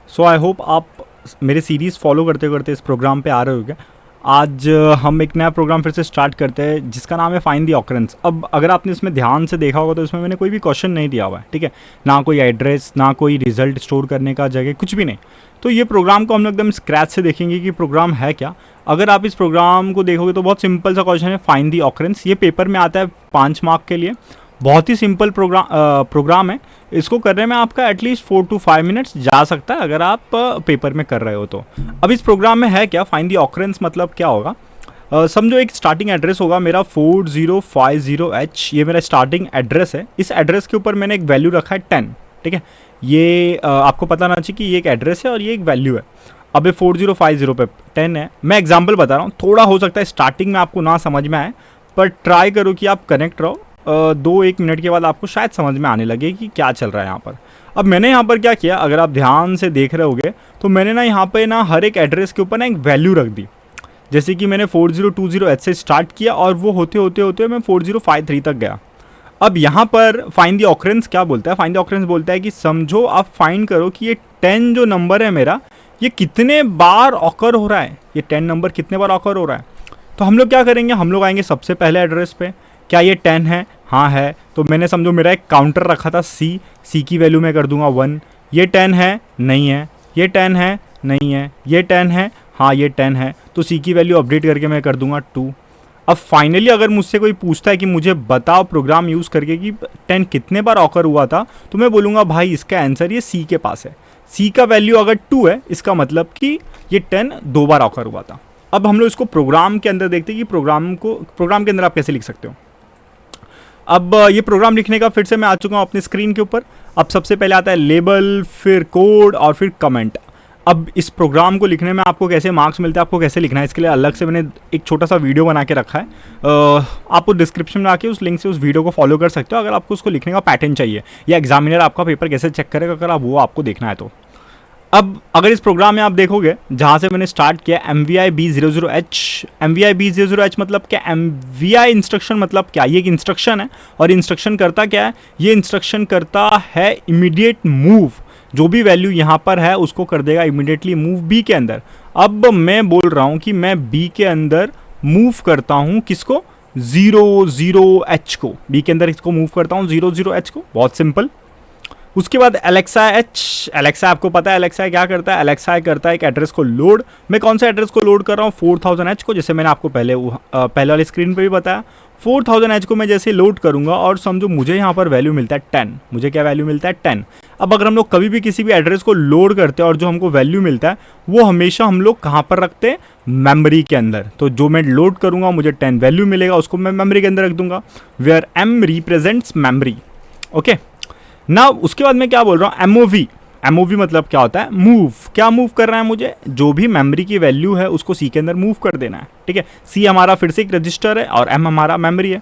So I hope आप मेरे series follow करते करते इस प्रोग्राम पे आ रहे होगे। आज हम एक नया प्रोग्राम फिर से स्टार्ट करते हैं जिसका नाम है फाइंड द ऑकरेंस। अब अगर आपने इसमें ध्यान से देखा होगा तो इसमें मैंने कोई भी क्वेश्चन नहीं दिया हुआ है, ठीक है, ना कोई एड्रेस, ना कोई रिजल्ट स्टोर करने का जगह, कुछ भी नहीं। तो ये प्रोग्राम को हम लोग एकदम स्क्रैच से देखेंगे कि प्रोग्राम है क्या। अगर आप इस प्रोग्राम को देखोगे तो बहुत सिंपल सा क्वेश्चन है, फाइंड द ऑकरेंस। ये पेपर में आता है 5 मार्क के लिए। बहुत ही सिंपल प्रोग्राम है। इसको करने में आपका एटलीस्ट 4 to 5 मिनट्स जा सकता है अगर आप पेपर में कर रहे हो तो। अब इस प्रोग्राम में है क्या, फाइंड द ऑकरेंस मतलब क्या होगा। समझो एक स्टार्टिंग एड्रेस होगा मेरा 4050H, ये मेरा स्टार्टिंग एड्रेस है। इस एड्रेस के ऊपर मैंने एक वैल्यू रखा है 10, ठीक है। ये आपको पता ना चाहिए कि ये एक एड्रेस है और ये एक वैल्यू है। अब ये 4050 पे 10 है। मैं एग्जाम्पल बता रहा हूँ, थोड़ा हो सकता है स्टार्टिंग में आपको ना समझ में आए, पर ट्राई करो कि आप कनेक्ट रहो। 2-1 मिनट के बाद आपको शायद समझ में आने लगे कि क्या चल रहा है यहाँ पर। अब मैंने यहाँ पर क्या किया, अगर आप ध्यान से देख रहे होगे तो मैंने ना यहाँ पे ना हर एक एड्रेस के ऊपर ना एक वैल्यू रख दी। जैसे कि मैंने 4020H से स्टार्ट किया और वो होते होते मैं 4053 तक गया। अब यहाँ पर फाइंड द ऑकरेंस क्या बोलता है, फाइंड द ऑकरेंस बोलता है कि समझो आप फाइंड करो कि ये 10 जो नंबर है मेरा, ये कितने बार ऑकर हो रहा है, ये 10 नंबर कितने बार ऑकर हो रहा है। तो हम लोग क्या करेंगे, हम लोग आएंगे सबसे पहले एड्रेस पे। क्या ये 10 है? हाँ है। तो मैंने समझो मेरा एक काउंटर रखा था सी की वैल्यू मैं कर दूंगा 1। ये 10 है? नहीं है। ये 10 है? नहीं है। ये 10 है? हाँ ये 10 है। तो सी की वैल्यू अपडेट करके मैं कर दूंगा 2। अब फाइनली अगर मुझसे कोई पूछता है कि मुझे बताओ प्रोग्राम यूज़ करके कि 10 कितने बार ऑकर हुआ था, तो मैं बोलूँगा भाई इसका आंसर ये सी के पास है। सी का वैल्यू अगर 2 है, इसका मतलब कि ये 10 2 बार ऑकर हुआ था। अब हम लोग इसको प्रोग्राम के अंदर देखते हैं कि प्रोग्राम के अंदर आप कैसे लिख सकते हो। अब ये प्रोग्राम लिखने का फिर से मैं आ चुका हूँ अपनी स्क्रीन के ऊपर। अब सबसे पहले आता है लेबल, फिर कोड और फिर कमेंट। अब इस प्रोग्राम को लिखने में आपको कैसे मार्क्स मिलते हैं, आपको कैसे लिखना है, इसके लिए अलग से मैंने एक छोटा सा वीडियो बना के रखा है। आपको डिस्क्रिप्शन में आके उस लिंक से उस वीडियो को फॉलो कर सकते हो अगर आपको उसको लिखने का पैटर्न चाहिए, या एग्जामिनर आपका पेपर कैसे चेक करेगा अगर आप वो आपको देखना है तो। अब अगर इस प्रोग्राम में आप देखोगे जहाँ से मैंने स्टार्ट किया MVI-B00H, MVI-B00H मतलब क्या, MVI इंस्ट्रक्शन मतलब क्या, ये एक इंस्ट्रक्शन है। और इंस्ट्रक्शन करता क्या है, ये इंस्ट्रक्शन करता है इमीडिएट मूव। जो भी वैल्यू यहाँ पर है उसको कर देगा इमीडिएटली मूव बी के अंदर। अब मैं बोल रहा हूँ कि मैं बी के अंदर मूव करता हूँ किसको, 00H को। बी के अंदर इसको मूव करता हूँ 00H को, बहुत सिंपल। उसके बाद एलेक्सा एच, एलेक्सा आपको पता है एलेक्सा क्या करता है, एलेक्सा करता है एक एड्रेस को लोड। मैं कौन सा एड्रेस को लोड कर रहा हूँ, 4000H को, जैसे मैंने आपको पहले वाली स्क्रीन पे भी बताया। 4000H को मैं जैसे लोड करूंगा और समझो मुझे यहाँ पर वैल्यू मिलता है 10। मुझे क्या वैल्यू मिलता है, 10। अब अगर हम लोग कभी भी किसी भी एड्रेस को लोड करते हैं और जो हमको वैल्यू मिलता है वो हमेशा हम लोग कहाँ पर रखते हैं, मेमोरी के अंदर। तो जो मैं लोड करूंगा मुझे 10 वैल्यू मिलेगा, उसको मैं मेमोरी के अंदर रख दूंगा, where M represents memory. Okay ना, उसके बाद मैं क्या बोल रहा हूँ, एमओवी। एमओवी मतलब क्या होता है, मूव। क्या मूव कर रहा है, मुझे जो भी मेमोरी की वैल्यू है उसको सी के अंदर मूव कर देना है, ठीक है। सी हमारा फिर से एक रजिस्टर है और एम हमारा मेमोरी है।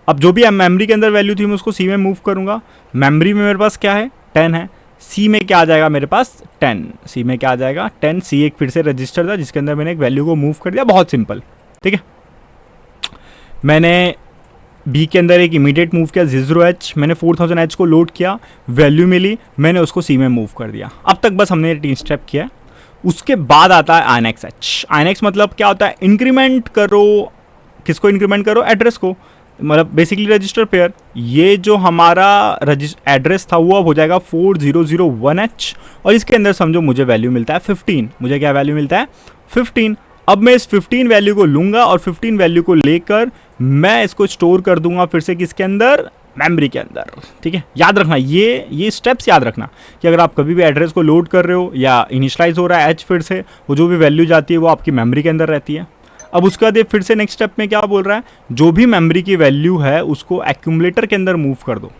अब जो भी मेमोरी के अंदर वैल्यू थी मैं उसको सी में मूव करूंगा। मेमोरी में मेरे पास क्या है, 10 है। सी में क्या आ जाएगा मेरे पास, 10। सी में क्या आ जाएगा, 10। सी एक फिर से रजिस्टर था जिसके अंदर मैंने एक वैल्यू को मूव कर दिया, बहुत सिंपल, ठीक है। मैंने बी के अंदर एक इमीडिएट मूव किया 00H, मैंने 4000H को लोड किया, वैल्यू मिली, मैंने उसको सी में मूव कर दिया। अब तक बस हमने 3 स्टेप किया। उसके बाद आता है INXH। INX मतलब क्या होता है, इंक्रीमेंट करो। किसको इंक्रीमेंट करो, एड्रेस को, मतलब बेसिकली रजिस्टर पेयर। ये जो हमारा एड्रेस था वो अब हो जाएगा 4001H और इसके अंदर समझो मुझे वैल्यू मिलता है 15। मुझे क्या वैल्यू मिलता है, 15। अब मैं इस 15 वैल्यू को लूंगा और 15 वैल्यू को लेकर मैं इसको स्टोर कर दूंगा फिर से किसके अंदर, मेमोरी के अंदर, ठीक है। याद रखना ये स्टेप्स याद रखना कि अगर आप कभी भी एड्रेस को लोड कर रहे हो या इनिशियलाइज हो रहा है एच, फिर से वो जो भी वैल्यू जाती है वो आपकी मेमोरी के अंदर रहती है। अब उसके बाद ये फिर से नेक्स्ट स्टेप में क्या बोल रहा है, जो भी मेमोरी की वैल्यू है उसको एक्यूमुलेटर के अंदर मूव कर दो।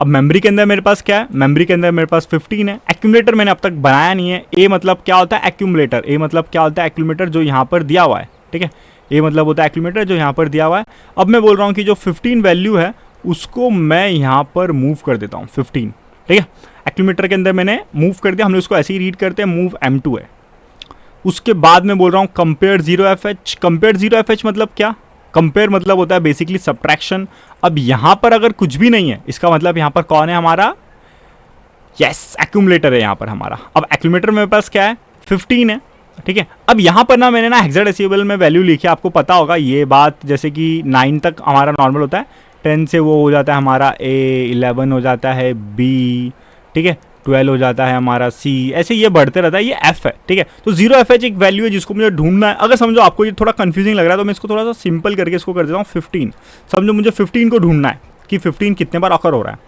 अब मेमोरी के अंदर मेरे पास क्या है, मेमोरी के अंदर मेरे पास 15 है। एक्यूमुलेटर मैंने अब तक बनाया नहीं है। ए मतलब क्या होता है, एक्यूमुलेटर। ए मतलब क्या होता है, एक्यूमुलेटर जो यहाँ पर दिया हुआ है, ठीक है। ए मतलब होता है एक्यूमुलेटर जो यहाँ पर दिया हुआ है। अब मैं बोल रहा हूँ कि जो 15 वैल्यू है उसको मैं यहाँ पर मूव कर देता हूँ 15, ठीक है। एक्यूमुलेटर के अंदर मैंने मूव कर दिया, हम लोग उसको ऐसे ही रीड करते हैं, मूव M2 है। उसके बाद मैं बोल रहा हूँ कंपेयर 0FH। कंपेयर 0FH मतलब क्या, कंपेयर मतलब होता है बेसिकली सब्ट्रैक्शन। अब यहाँ पर अगर कुछ भी नहीं है इसका मतलब यहाँ पर कौन है हमारा, यस एक्यूमुलेटर है यहाँ पर हमारा। अब एक्यूमुलेटर मेरे पास क्या है 15 है, ठीक है। अब यहाँ पर ना मैंने ना हेक्साडेसिमल में वैल्यू लिखी, आपको पता होगा ये बात, जैसे कि 9 तक हमारा नॉर्मल होता है, 10 से वो हो जाता है हमारा A, 11 हो जाता है B, ठीक है, 12 हो जाता है हमारा C, ऐसे ये बढ़ते रहता है, ये F है, ठीक है। तो 0FH एक वैल्यू है जिसको मुझे ढूंढना है। अगर समझो आपको ये थोड़ा कंफ्यूजिंग लग रहा है तो मैं इसको थोड़ा सा सिंपल करके इसको कर देता हूँ 15। समझो मुझे 15 को ढूंढना है कि 15 कितने बार ऑकर हो रहा है,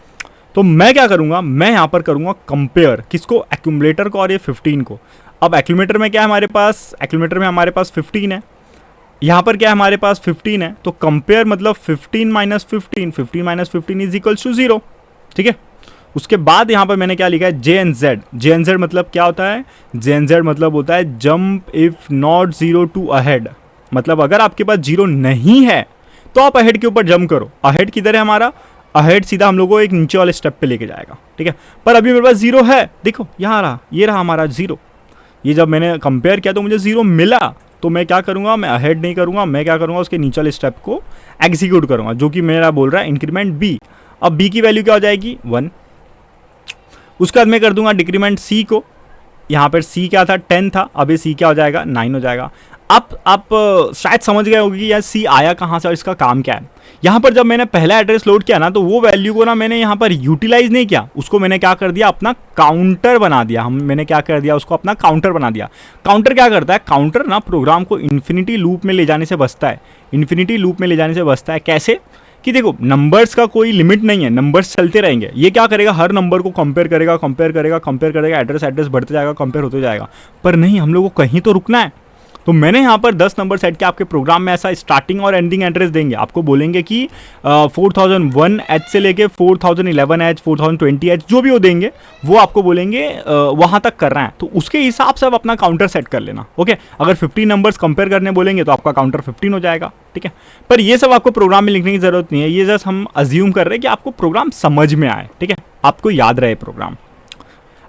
तो मैं क्या करूँगा, मैं यहाँ पर करूँगा कंपेयर, किसको, एक्यूमुलेटर को और ये 15 को। अब एक्यूमुलेटर में क्या है हमारे पास, एक्यूमुलेटर में हमारे पास 15 है, यहाँ पर क्या है हमारे पास 15 है, तो कंपेयर मतलब 15 minus 15, 15 minus 15 is equals to 0, ठीक है। उसके बाद यहाँ पर मैंने क्या लिखा है, जे एन जेड मतलब क्या होता है, जे एन जेड मतलब होता है jump if not 0 to ahead, मतलब अगर आपके पास 0 नहीं है तो आप अहेड के ऊपर जंप करो। अहेड किधर है हमारा, अहेड सीधा हम लोग को एक नीचे वाले स्टेप पे लेके जाएगा, ठीक है। पर अभी मेरे पास 0 है, देखो यहाँ रहा, ये रहा हमारा 0। ये जब मैंने कंपेयर किया तो मुझे 0 मिला, तो मैं क्या करूँगा, मैं अहेड नहीं करूँगा, मैं क्या करूँगा, उसके नीचे वाले स्टेप को एग्जीक्यूट करूँगा, जो कि मेरा बोल रहा है इंक्रीमेंट बी। अब बी की वैल्यू क्या हो जाएगी 1। उसके बाद मैं कर दूंगा डिक्रीमेंट सी को, यहाँ पर सी क्या था 10 था, अब ये सी क्या हो जाएगा 9 हो जाएगा। अब आप शायद समझ गए होगी कि यार सी आया कहाँ से और इसका काम क्या है। यहाँ पर जब मैंने पहला एड्रेस लोड किया ना, तो वो वैल्यू को ना मैंने यहाँ पर यूटिलाइज नहीं किया, उसको मैंने क्या कर दिया, अपना काउंटर बना दिया। मैंने क्या कर दिया, उसको अपना काउंटर बना दिया। काउंटर क्या करता है, काउंटर ना प्रोग्राम को इन्फिनिटी लूप में ले जाने से बचता है। इन्फिनिटी लूप में ले जाने से बचता है कैसे, कि देखो नंबर्स का कोई लिमिट नहीं है, नंबर्स चलते रहेंगे। ये क्या करेगा, हर नंबर को कंपेयर करेगा, एड्रेस बढ़ते जाएगा, कंपेयर होते जाएगा। पर नहीं, हम लोग को कहीं तो रुकना है। तो मैंने यहाँ पर 10 नंबर सेट के आपके प्रोग्राम में ऐसा स्टार्टिंग और एंडिंग एड्रेस देंगे। आपको बोलेंगे कि 4001H से लेके 4011H, 4020H जो भी वो देंगे, वो आपको बोलेंगे वहाँ तक कर रहा है, तो उसके हिसाब से आप अपना काउंटर सेट कर लेना, ओके। अगर 50 नंबर्स कंपेयर करने बोलेंगे तो आपका काउंटर 15 हो जाएगा, ठीक है। पर ये सब आपको प्रोग्राम में लिखने की जरूरत नहीं है, ये जस्ट हम अज्यूम कर रहे हैं कि आपको प्रोग्राम समझ में आए, ठीक है, आपको याद रहे प्रोग्राम।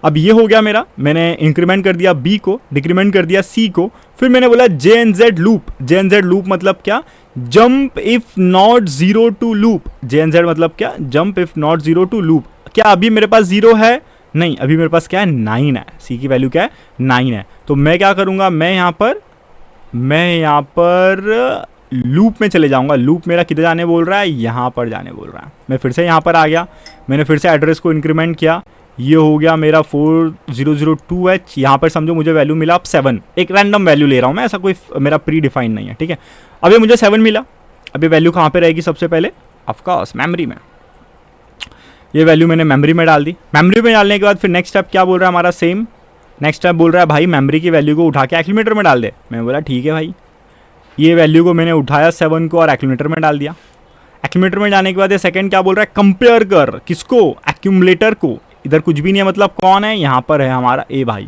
अब ये हो गया मेरा, मैंने इंक्रीमेंट कर दिया बी को, डिक्रीमेंट कर दिया सी को, फिर मैंने बोला J N Z loop. J N Z loop मतलब क्या, jump if not 0 to loop. J N Z मतलब क्या, jump if not 0 to loop. क्या अभी मेरे पास 0 है, नहीं, अभी मेरे पास क्या है 9 है, सी की वैल्यू क्या है 9 है। तो मैं क्या करूँगा, मैं यहाँ पर लूप में चले जाऊँगा। लूप मेरा किधर जाने बोल रहा है, यहाँ पर जाने बोल रहा है। मैं फिर से यहाँ पर आ गया, मैंने फिर से एड्रेस को इंक्रीमेंट किया, ये हो गया मेरा 4002H। यहाँ पर समझो मुझे वैल्यू मिला अब 7, एक रैंडम वैल्यू ले रहा हूँ मैं, ऐसा कोई मेरा प्री डिफाइंड नहीं है, ठीक है। अब ये मुझे 7 मिला, अब ये वैल्यू कहाँ पे रहेगी सबसे पहले, ऑफकोर्स मेमोरी में। ये वैल्यू मैंने मेमोरी में डाल दी। मेमोरी में डालने के बाद फिर नेक्स्ट स्टेप क्या बोल रहा है हमारा, सेम नेक्स्ट स्टेप बोल रहा है भाई मेमोरी की वैल्यू को उठा के एक्यूमुलेटर में डाल दे। मैं बोला ठीक है भाई, ये वैल्यू को मैंने उठाया 7 को और एक्यूमुलेटर में डाल दिया। एक्यूमुलेटर में जाने के बाद ये सेकंड क्या बोल रहा है, कंपेयर कर, किसको, एक्यूमुलेटर को। इधर कुछ भी नहीं है, मतलब कौन है, यहाँ पर है हमारा ए भाई।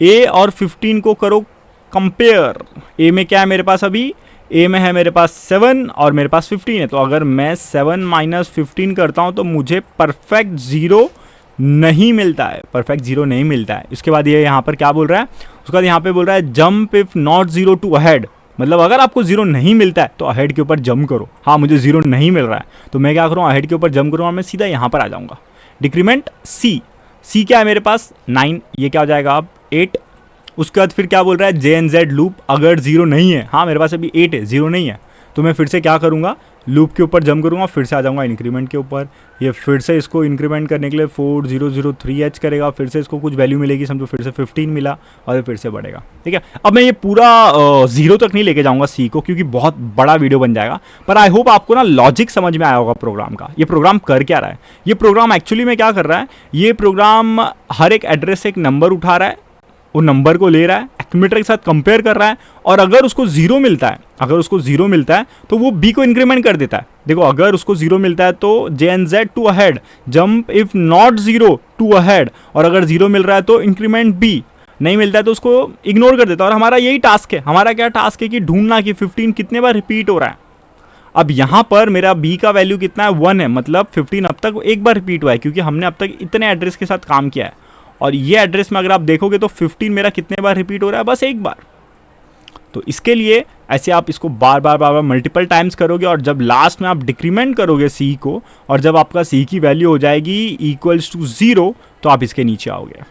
ए और 15 को करो कंपेयर। ए में क्या है मेरे पास, अभी ए में है मेरे पास 7 और मेरे पास 15 है। तो अगर मैं 7 माइनस 15 करता हूँ तो मुझे परफेक्ट 0 नहीं मिलता है, परफेक्ट 0 नहीं मिलता है। उसके बाद ये यहाँ पर क्या बोल रहा है, उसके बाद यहाँ पे बोल रहा है jump if not 0 to ahead, मतलब अगर आपको 0 नहीं मिलता है तो अहेड के ऊपर जंप करो। हाँ, मुझे 0 नहीं मिल रहा है तो मैं क्या करूँ, अहेड के ऊपर जंप करूँगा, मैं सीधा यहाँ पर आ जाऊँगा। डिक्रीमेंट सी, सी क्या है मेरे पास 9, ये क्या हो जाएगा अब 8। उसके बाद फिर क्या बोल रहा है, जे एन जेड लूप, अगर 0 नहीं है, हाँ मेरे पास अभी 8 है, 0 नहीं है, तो मैं फिर से क्या करूँगा, लूप के ऊपर जंप करूँगा, फिर से आ जाऊँगा इंक्रीमेंट के ऊपर। ये फिर से इसको इंक्रीमेंट करने के लिए 4003H करेगा, फिर से इसको कुछ वैल्यू मिलेगी, समझो फिर से 15 मिला और फिर से बढ़ेगा, ठीक है। अब मैं ये पूरा 0 तक नहीं लेके जाऊँगा सी को, क्योंकि बहुत बड़ा वीडियो बन जाएगा। पर आई होप आपको ना लॉजिक समझ में आया होगा प्रोग्राम का। ये प्रोग्राम कर क्या रहा है, ये प्रोग्राम एक्चुअली में क्या कर रहा है, ये प्रोग्राम हर एक एड्रेस से एक नंबर उठा रहा है, वो नंबर को ले रहा है, एक्यूमुलेटर के साथ कंपेयर कर रहा है, और अगर उसको 0 मिलता है, तो वो बी को इंक्रीमेंट कर देता है। देखो अगर उसको 0 मिलता है तो J N Z to ahead, jump if not 0 to ahead, और अगर 0 मिल रहा है तो इंक्रीमेंट बी, नहीं मिलता है तो उसको इग्नोर कर देता है। और हमारा यही टास्क है, हमारा क्या टास्क है कि ढूंढना कि 15 कितने बार रिपीट हो रहा है। अब यहाँ पर मेरा बी का वैल्यू कितना है 1 है, मतलब 15 अब तक एक बार रिपीट हुआ है, क्योंकि हमने अब तक इतने एड्रेस के साथ काम किया है। और ये एड्रेस में अगर आप देखोगे तो 15 मेरा कितने बार रिपीट हो रहा है, बस एक बार। तो इसके लिए ऐसे आप इसको बार बार मल्टीपल टाइम्स करोगे और जब लास्ट में आप डिक्रीमेंट करोगे सी को और जब आपका सी की वैल्यू हो जाएगी इक्वल्स टू 0 तो आप इसके नीचे आओगे।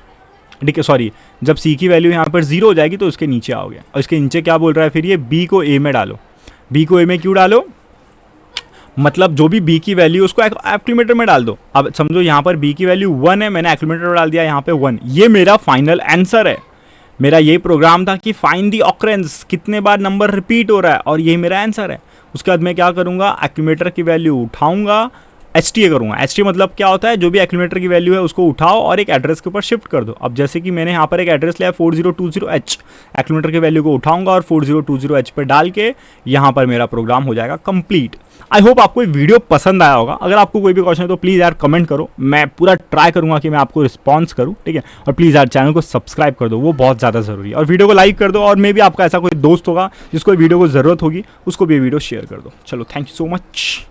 ठीक है, सॉरी, जब सी की वैल्यू यहाँ पर 0 हो जाएगी तो उसके नीचे आओगे। और इसके नीचे क्या बोल रहा है फिर ये, बी को ए में डालो। बी को ए में क्यों डालो, मतलब जो भी बी की वैल्यू उसको एक्यूमुलेटर में डाल दो। अब समझो यहाँ पर बी की वैल्यू 1 है, मैंने एक्यूमुलेटर में डाल दिया यहाँ पे 1। ये मेरा फाइनल आंसर है। मेरा ये प्रोग्राम था कि फाइंड दी ऑकरेंस, कितने बार नंबर रिपीट हो रहा है, और ये मेरा आंसर है। उसके बाद मैं क्या करूँगा, एक्यूमुलेटर की वैल्यू उठाऊंगा, एचटीए करूँगा। एचटीए मतलब क्या होता है, जो भी एक्यूमुलेटर की वैल्यू है उसको उठाओ और एक एड्रेस के ऊपर शिफ्ट कर दो। अब जैसे कि मैंने यहाँ पर एक एड्रेस लिया 4020H, एक्यूमुलेटर की वैल्यू को उठाऊंगा और 4020H पर डाल के यहाँ पर मेरा प्रोग्राम हो जाएगा कंप्लीट। आई होप आपको ये वीडियो पसंद आया होगा। अगर आपको कोई भी क्वेश्चन है तो प्लीज़ यार कमेंट करो, मैं पूरा ट्राई करूँगा कि मैं आपको रिस्पॉन्स करूँ। ठीक है, और प्लीज़ यार चैनल को सब्सक्राइब कर दो, वो बहुत ज़्यादा ज़रूरी है। और वीडियो को लाइक कर दो, और मे भी आपका ऐसा कोई दोस्त होगा जिसको वीडियो को ज़रूरत होगी, उसको भी वीडियो शेयर कर दो। चलो, थैंक यू सो मच।